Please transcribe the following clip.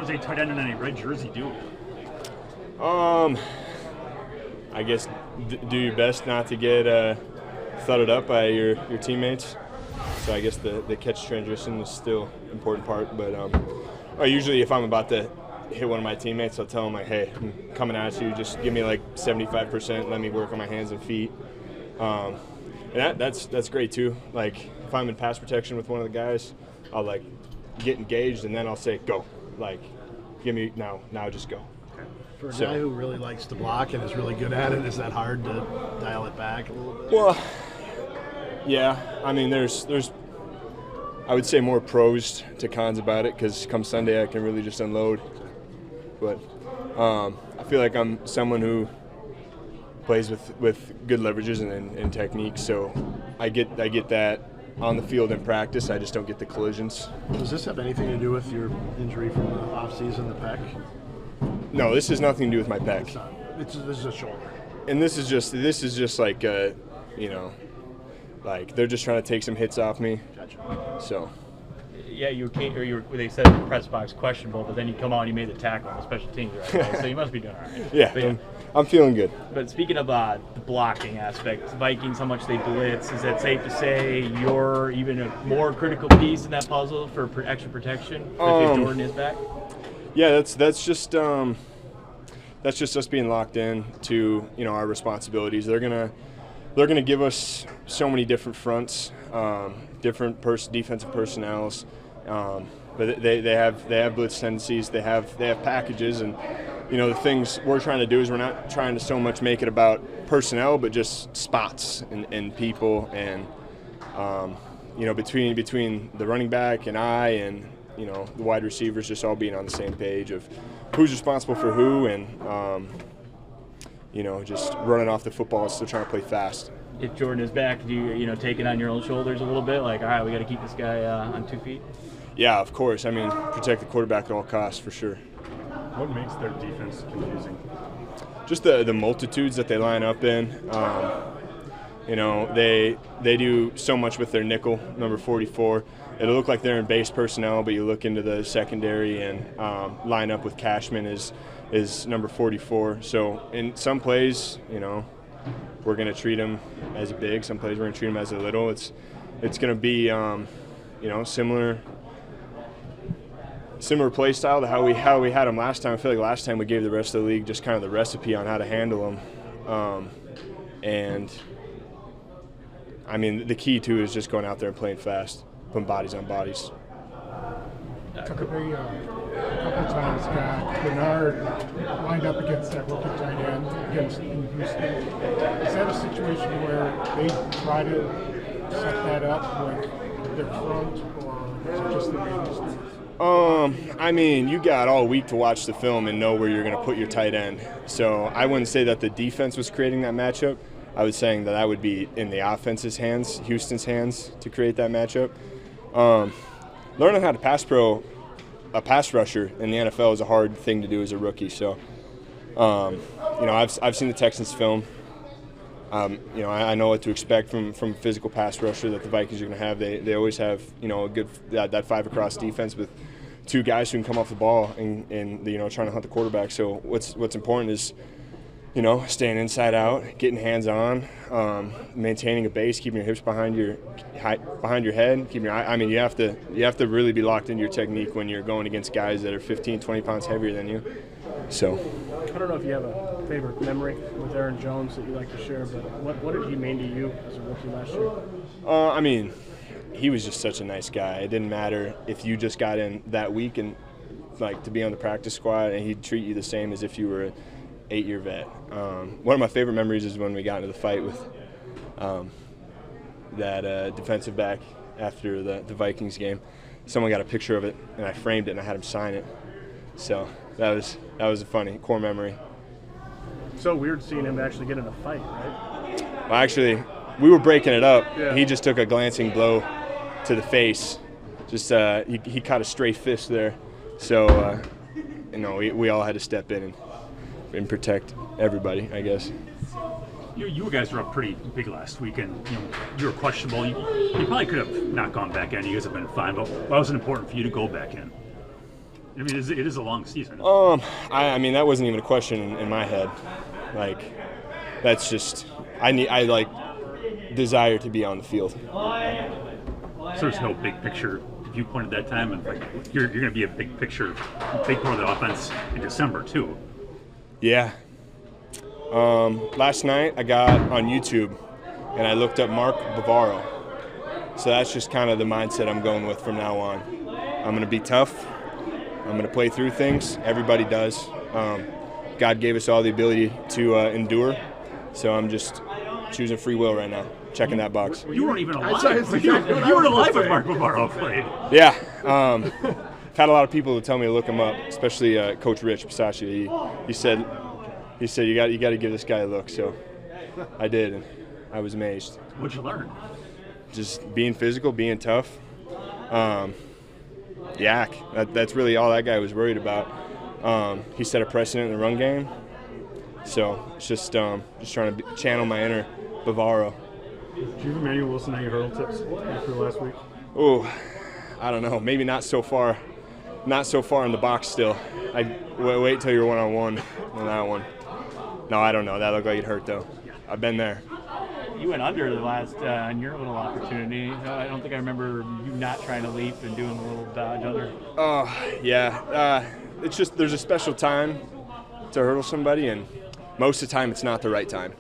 does a tight end in a red jersey do? I guess do your best not to get thudded up by your teammates. So I guess the catch transition is still an important part. But usually if I'm about to hit one of my teammates, I'll tell them, like, hey, I'm coming at you. Just give me like 75%. Let me work on my hands and feet. And that's great too. Like if I'm in pass protection with one of the guys, I'll like get engaged and then I'll say go. Like give me now just go. For a guy who really likes to block and is really good at it, is that hard to dial it back a little bit? Well, yeah. I mean, there's I would say more pros to cons about it because come Sunday I can really just unload. But I feel like I'm someone who plays with good leverages and techniques, so I get that on the field in practice. I just don't get the collisions. Does this have anything to do with your injury from the offseason, the pec? No, this has nothing to do with my pec. This is a shoulder. And this is just like like they're just trying to take some hits off me. Gotcha. So. Yeah, they said in the press box questionable, but then you come out and you made the tackle on the special teams right. So you must be doing all right. Yeah, I'm feeling good. But speaking of the blocking aspect, Vikings, how much they blitz, is that safe to say you're even a more critical piece in that puzzle for extra protection if Jordan is back? Yeah, that's just us being locked in to our responsibilities. They're gonna give us so many different fronts, different defensive personnels, but they have blitz tendencies. They have packages, and the things we're trying to do is we're not trying to so much make it about personnel, but just spots and people, and between the running back and I and the wide receivers just all being on the same page of who's responsible for who, and just running off the football and still trying to play fast. If Jordan is back, do you take it on your own shoulders a little bit? Like, all right, we got to keep this guy on 2 feet? Yeah, of course. I mean, protect the quarterback at all costs, for sure. What makes their defense confusing? Just the multitudes that they line up in. They do so much with their nickel, number 44. It'll look like they're in base personnel, but you look into the secondary and line up with Cashman is number 44. So in some plays, we're going to treat him as a big. Some plays we're going to treat him as a little. It's going to be similar play style to how we had him last time. I feel like last time we gave the rest of the league just kind of the recipe on how to handle him. And I mean, the key too is just going out there and playing fast, putting bodies on bodies. Tucker, a couple times got Bernard lined up against that rookie tight end against Houston. Is that a situation where they try to set that up with their front, or is it just the way it is? I mean, you got all week to watch the film and know where you're going to put your tight end. So I wouldn't say that the defense was creating that matchup. I was saying that would be in the offense's hands, Houston's hands, to create that matchup. Learning how to a pass rusher in the NFL is a hard thing to do as a rookie. So, I've seen the Texans film. I know what to expect from a physical pass rusher that the Vikings are going to have. They always have a good that 5 across defense with 2 guys who can come off the ball and trying to hunt the quarterback. So what's important is staying inside out, getting hands on, maintaining a base, keeping your hips behind your head, keeping your eye. I mean, you have to really be locked into your technique when you're going against guys that are 15, 20 pounds heavier than you. So, I don't know if you have a favorite memory with Aaron Jones that you like to share, but what did he mean to you as a rookie last year? I mean, he was just such a nice guy. It didn't matter if you just got in that week and to be on the practice squad, and he'd treat you the same as if you were 8-year vet. One of my favorite memories is when we got into the fight with that defensive back after the Vikings game. Someone got a picture of it, and I framed it, and I had him sign it. So that was a funny core memory. So weird seeing him actually get in a fight, right? Well, actually, we were breaking it up. Yeah. He just took a glancing blow to the face. Just he caught a stray fist there. So we all had to step in and protect everybody, I guess. You guys were up pretty big last week, and you were questionable. You probably could have not gone back in. You guys have been fine, but why was it important for you to go back in? I mean, it is a long season. I mean, that wasn't even a question in my head. Like, that's just I desire to be on the field. So there's no big picture viewpoint at that time, and like you're going to be a big picture, big part of the offense in December too. Yeah. Last night I got on YouTube and I looked up Mark Bavaro. So that's just kind of the mindset I'm going with from now on. I'm going to be tough. I'm going to play through things. Everybody does. God gave us all the ability to endure. So I'm just choosing free will right now, checking that box. You weren't even alive. You weren't alive when Mark Bavaro played. Yeah. I've had a lot of people who tell me to look him up, especially Coach Rich Bisaccia. He said you got to give this guy a look. So I did, and I was amazed. What'd you learn? Just being physical, being tough. Yak. That's really all that guy was worried about. He set a precedent in the run game. So it's just trying to channel my inner Bavaro. Did you give Emmanuel Wilson any hurdle tips after last week? Oh, I don't know. Maybe not so far. Not so far in the box still. Wait till you're one-on-one on that one. No, I don't know. That looked like it hurt though. I've been there. You went under the last on your little opportunity. I don't think I remember you not trying to leap and doing a little dodge under. Oh, yeah. It's just there's a special time to hurdle somebody, and most of the time it's not the right time.